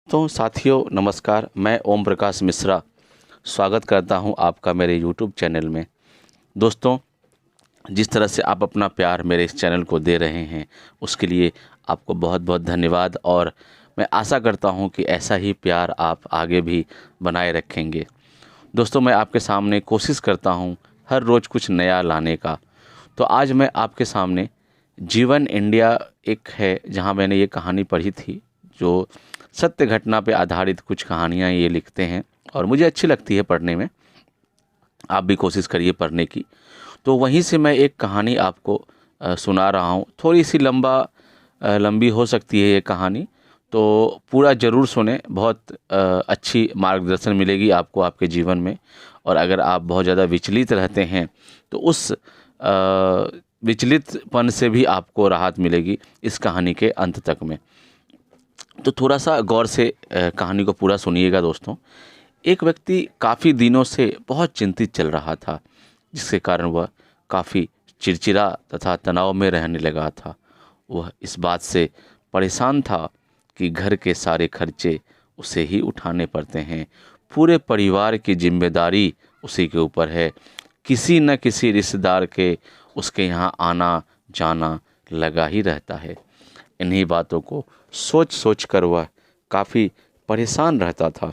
तो साथियों नमस्कार, मैं ओम प्रकाश मिश्रा स्वागत करता हूं आपका मेरे यूट्यूब चैनल में। दोस्तों, जिस तरह से आप अपना प्यार मेरे इस चैनल को दे रहे हैं उसके लिए आपको बहुत बहुत धन्यवाद और मैं आशा करता हूं कि ऐसा ही प्यार आप आगे भी बनाए रखेंगे। दोस्तों, मैं आपके सामने कोशिश करता हूं हर रोज़ कुछ नया लाने का। तो आज मैं आपके सामने जीवन इंडिया एक है जहां मैंने ये कहानी पढ़ी थी, जो सत्य घटना पे आधारित कुछ कहानियाँ ये लिखते हैं और मुझे अच्छी लगती है पढ़ने में। आप भी कोशिश करिए पढ़ने की। तो वहीं से मैं एक कहानी आपको सुना रहा हूँ। थोड़ी सी लंबी हो सकती है ये कहानी, तो पूरा ज़रूर सुने। बहुत अच्छी मार्गदर्शन मिलेगी आपको आपके जीवन में। और अगर आप बहुत ज़्यादा विचलित रहते हैं तो उस विचलितपन से भी आपको राहत मिलेगी इस कहानी के अंत तक में। तो थोड़ा सा गौर से कहानी को पूरा सुनिएगा दोस्तों। एक व्यक्ति काफ़ी दिनों से बहुत चिंतित चल रहा था, जिसके कारण वह काफ़ी चिड़चिड़ा तथा तनाव में रहने लगा था। वह इस बात से परेशान था कि घर के सारे खर्चे उसे ही उठाने पड़ते हैं। पूरे परिवार की जिम्मेदारी उसी के ऊपर है। किसी न किसी रिश्तेदार के उसके यहाँ आना जाना लगा ही रहता है। इन्हीं बातों को सोच सोच कर वह काफ़ी परेशान रहता था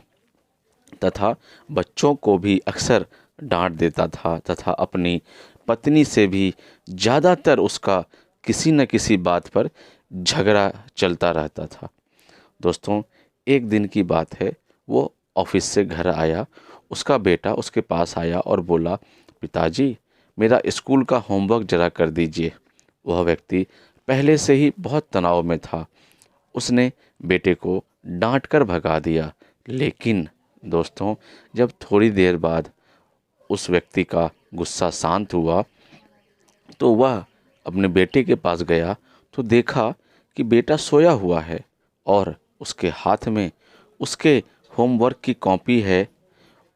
तथा बच्चों को भी अक्सर डांट देता था तथा अपनी पत्नी से भी ज़्यादातर उसका किसी न किसी बात पर झगड़ा चलता रहता था। दोस्तों, एक दिन की बात है, वो ऑफिस से घर आया। उसका बेटा उसके पास आया और बोला, पिताजी मेरा स्कूल का होमवर्क जरा कर दीजिए। वह व्यक्ति पहले से ही बहुत तनाव में था। उसने बेटे को डांट कर भगा दिया। लेकिन दोस्तों, जब थोड़ी देर बाद उस व्यक्ति का गुस्सा शांत हुआ तो वह अपने बेटे के पास गया तो देखा कि बेटा सोया हुआ है और उसके हाथ में उसके होमवर्क की कॉपी है।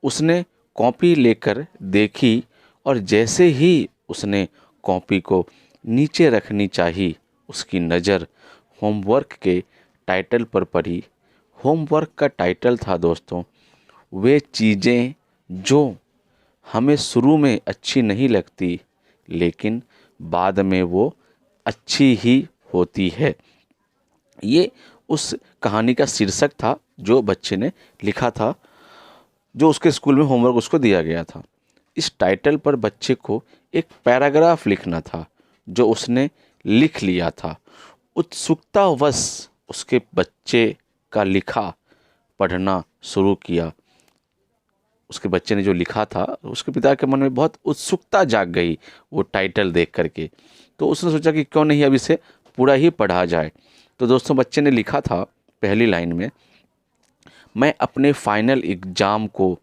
उसने कॉपी लेकर देखी और जैसे ही उसने कॉपी को नीचे रखनी चाहिए, उसकी नज़र होमवर्क के टाइटल पर पड़ी। होमवर्क का टाइटल था दोस्तों, वे चीज़ें जो हमें शुरू में अच्छी नहीं लगती लेकिन बाद में वो अच्छी ही होती है। ये उस कहानी का शीर्षक था जो बच्चे ने लिखा था, जो उसके स्कूल में होमवर्क उसको दिया गया था। इस टाइटल पर बच्चे को एक पैराग्राफ लिखना था जो उसने लिख लिया था। उत्सुकतावश उसके बच्चे का लिखा पढ़ना शुरू किया। उसके बच्चे ने जो लिखा था, उसके पिता के मन में बहुत उत्सुकता जाग गई वो टाइटल देख करके। तो उसने सोचा कि क्यों नहीं अब इसे पूरा ही पढ़ा जाए। तो दोस्तों, बच्चे ने लिखा था पहली लाइन में, मैं अपने फाइनल एग्ज़ाम को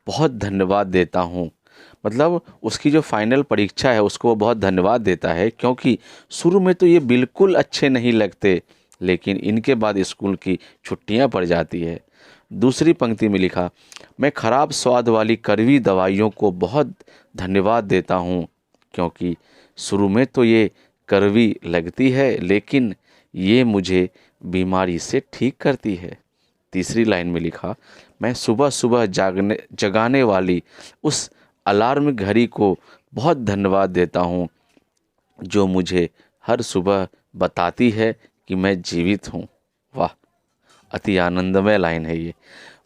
बहुत धन्यवाद देता हूँ। मतलब उसकी जो फाइनल परीक्षा है उसको वो बहुत धन्यवाद देता है, क्योंकि शुरू में तो ये बिल्कुल अच्छे नहीं लगते लेकिन इनके बाद स्कूल की छुट्टियां पड़ जाती है। दूसरी पंक्ति में लिखा, मैं ख़राब स्वाद वाली कड़वी दवाइयों को बहुत धन्यवाद देता हूँ, क्योंकि शुरू में तो ये कड़वी लगती है लेकिन ये मुझे बीमारी से ठीक करती है। तीसरी लाइन में लिखा, मैं सुबह सुबह जगाने वाली उस अलार्म घड़ी को बहुत धन्यवाद देता हूँ जो मुझे हर सुबह बताती है कि मैं जीवित हूँ। वाह, अति आनंदमय लाइन है ये।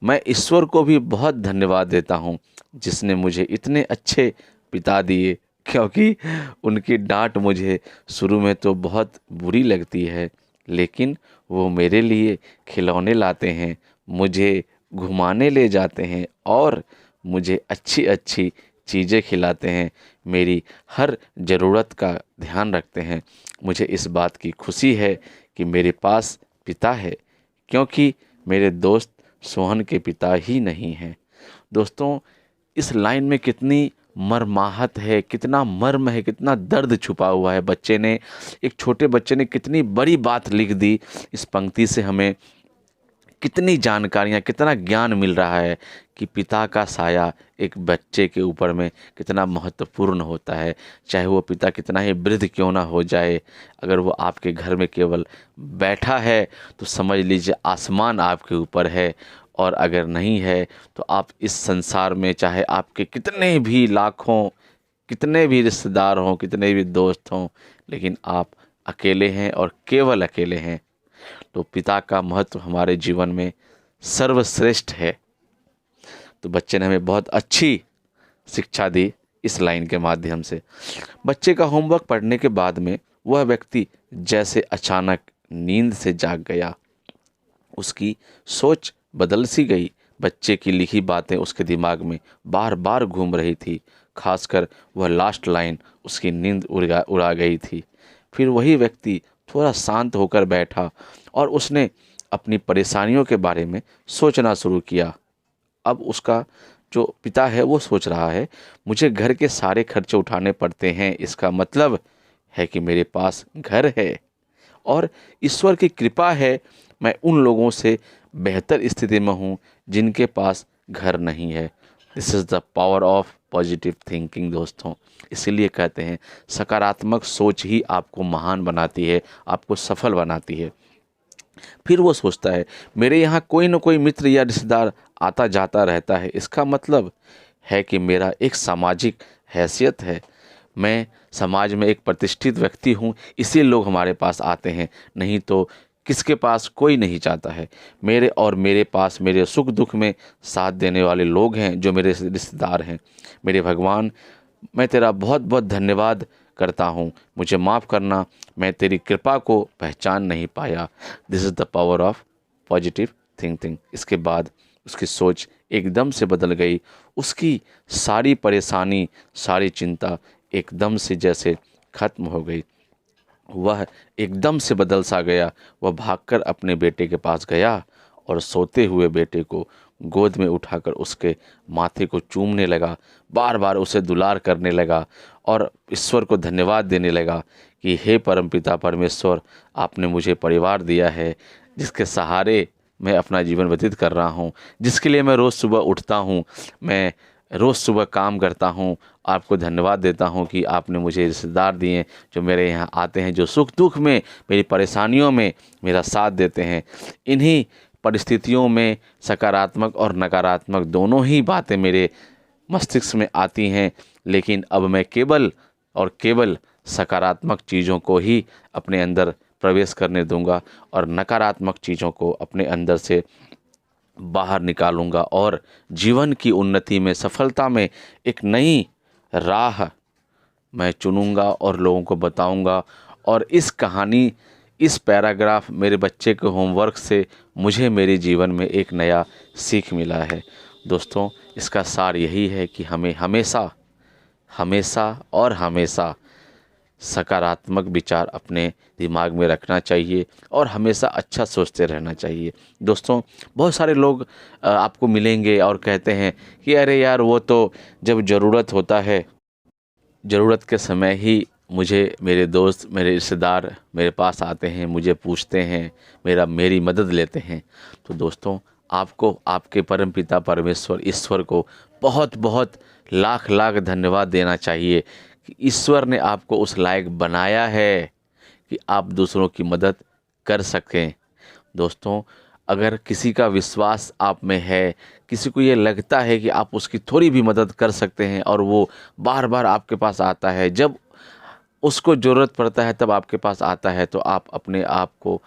मैं ईश्वर को भी बहुत धन्यवाद देता हूँ जिसने मुझे इतने अच्छे पिता दिए, क्योंकि उनकी डांट मुझे शुरू में तो बहुत बुरी लगती है लेकिन वो मेरे लिए खिलौने लाते हैं, मुझे घुमाने ले जाते हैं और मुझे अच्छी अच्छी चीज़ें खिलाते हैं, मेरी हर ज़रूरत का ध्यान रखते हैं। मुझे इस बात की खुशी है कि मेरे पास पिता है, क्योंकि मेरे दोस्त सोहन के पिता ही नहीं हैं। दोस्तों, इस लाइन में कितनी मर्माहत है, कितना मर्म है, कितना दर्द छुपा हुआ है। बच्चे ने, एक छोटे बच्चे ने कितनी बड़ी बात लिख दी इस पंक्ति से हमें कितनी जानकारियाँ, कितना ज्ञान मिल रहा है कि पिता का साया एक बच्चे के ऊपर में कितना महत्वपूर्ण होता है। चाहे वो पिता कितना ही वृद्ध क्यों ना हो जाए, अगर वो आपके घर में केवल बैठा है तो समझ लीजिए आसमान आपके ऊपर है, और अगर नहीं है तो आप इस संसार में चाहे आपके कितने भी लाखों, कितने भी रिश्तेदार हों, कितने भी दोस्त हों, लेकिन आप अकेले हैं और केवल अकेले हैं। तो पिता का महत्व हमारे जीवन में सर्वश्रेष्ठ है। तो बच्चे ने हमें बहुत अच्छी शिक्षा दी इस लाइन के माध्यम से। बच्चे का होमवर्क पढ़ने के बाद में वह व्यक्ति जैसे अचानक नींद से जाग गया। उसकी सोच बदल सी गई। बच्चे की लिखी बातें उसके दिमाग में बार बार घूम रही थी। खासकर वह लास्ट लाइन उसकी नींद उड़ा गई थी। फिर वही व्यक्ति थोड़ा शांत होकर बैठा और उसने अपनी परेशानियों के बारे में सोचना शुरू किया। अब उसका जो पिता है वो सोच रहा है, मुझे घर के सारे खर्चे उठाने पड़ते हैं, इसका मतलब है कि मेरे पास घर है और ईश्वर की कृपा है, मैं उन लोगों से बेहतर स्थिति में हूँ जिनके पास घर नहीं है। This is the power of positive thinking दोस्तों। इसीलिए कहते हैं सकारात्मक सोच ही आपको महान बनाती है, आपको सफल बनाती है। फिर वो सोचता है मेरे यहाँ कोई न कोई मित्र या रिश्तेदार आता जाता रहता है, इसका मतलब है कि मेरा एक सामाजिक हैसियत है, मैं समाज में एक प्रतिष्ठित व्यक्ति हूँ, इसीलिए लोग हमारे पास आते हैं, नहीं तो किसके पास कोई नहीं चाहता है। मेरे पास मेरे सुख दुख में साथ देने वाले लोग हैं जो मेरे रिश्तेदार हैं। मेरे भगवान, मैं तेरा बहुत बहुत धन्यवाद करता हूँ, मुझे माफ़ करना, मैं तेरी कृपा को पहचान नहीं पाया। This is the power of positive thinking. इसके बाद उसकी सोच एकदम से बदल गई। उसकी सारी परेशानी, सारी चिंता एकदम से जैसे खत्म हो गई। वह एकदम से बदल सा गया। वह भागकर अपने बेटे के पास गया और सोते हुए बेटे को गोद में उठाकर उसके माथे को चूमने लगा, बार बार उसे दुलार करने लगा और ईश्वर को धन्यवाद देने लगा कि हे परमपिता परमेश्वर, आपने मुझे परिवार दिया है जिसके सहारे मैं अपना जीवन व्यतीत कर रहा हूँ, जिसके लिए मैं रोज़ सुबह उठता हूँ, मैं रोज़ सुबह काम करता हूँ। आपको धन्यवाद देता हूँ कि आपने मुझे रिश्तेदार दिए जो मेरे यहाँ आते हैं, जो सुख दुख में, मेरी परेशानियों में मेरा साथ देते हैं। इन्हीं परिस्थितियों में सकारात्मक और नकारात्मक दोनों ही बातें मेरे मस्तिष्क में आती हैं, लेकिन अब मैं केवल और केवल सकारात्मक चीज़ों को ही अपने अंदर प्रवेश करने दूंगा और नकारात्मक चीज़ों को अपने अंदर से बाहर निकालूंगा और जीवन की उन्नति में, सफलता में एक नई राह मैं चुनूंगा और लोगों को बताऊंगा। और इस कहानी, इस पैराग्राफ मेरे बच्चे के होमवर्क से मुझे मेरे जीवन में एक नया सीख मिला है। दोस्तों, इसका सार यही है कि हमें हमेशा हमेशा और हमेशा सकारात्मक विचार अपने दिमाग में रखना चाहिए और हमेशा अच्छा सोचते रहना चाहिए। दोस्तों, बहुत सारे लोग आपको मिलेंगे और कहते हैं कि अरे यार, वो तो जब ज़रूरत होता है, ज़रूरत के समय ही मुझे मेरे दोस्त, मेरे रिश्तेदार मेरे पास आते हैं, मुझे पूछते हैं, मेरी मदद लेते हैं। तो दोस्तों, आपको आपके परमपिता परमेश्वर ईश्वर को बहुत बहुत लाख लाख धन्यवाद देना चाहिए कि ईश्वर ने आपको उस लायक बनाया है कि आप दूसरों की मदद कर सकें। दोस्तों, अगर किसी का विश्वास आप में है, किसी को ये लगता है कि आप उसकी थोड़ी भी मदद कर सकते हैं और वो बार बार आपके पास आता है, जब उसको ज़रूरत पड़ता है तब आपके पास आता है, तो आप अपने आप को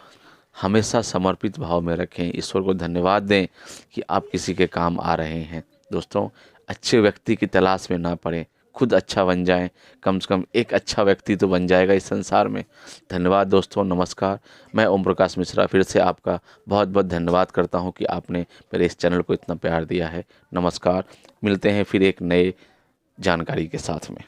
हमेशा समर्पित भाव में रखें, ईश्वर को धन्यवाद दें कि आप किसी के काम आ रहे हैं। दोस्तों, अच्छे व्यक्ति की तलाश में ना पड़ें, खुद अच्छा बन जाएं, कम से कम एक अच्छा व्यक्ति तो बन जाएगा इस संसार में। धन्यवाद दोस्तों, नमस्कार। मैं ओम प्रकाश मिश्रा फिर से आपका बहुत बहुत धन्यवाद करता हूं कि आपने मेरे इस चैनल को इतना प्यार दिया है। नमस्कार, मिलते हैं फिर एक नए जानकारी के साथ में।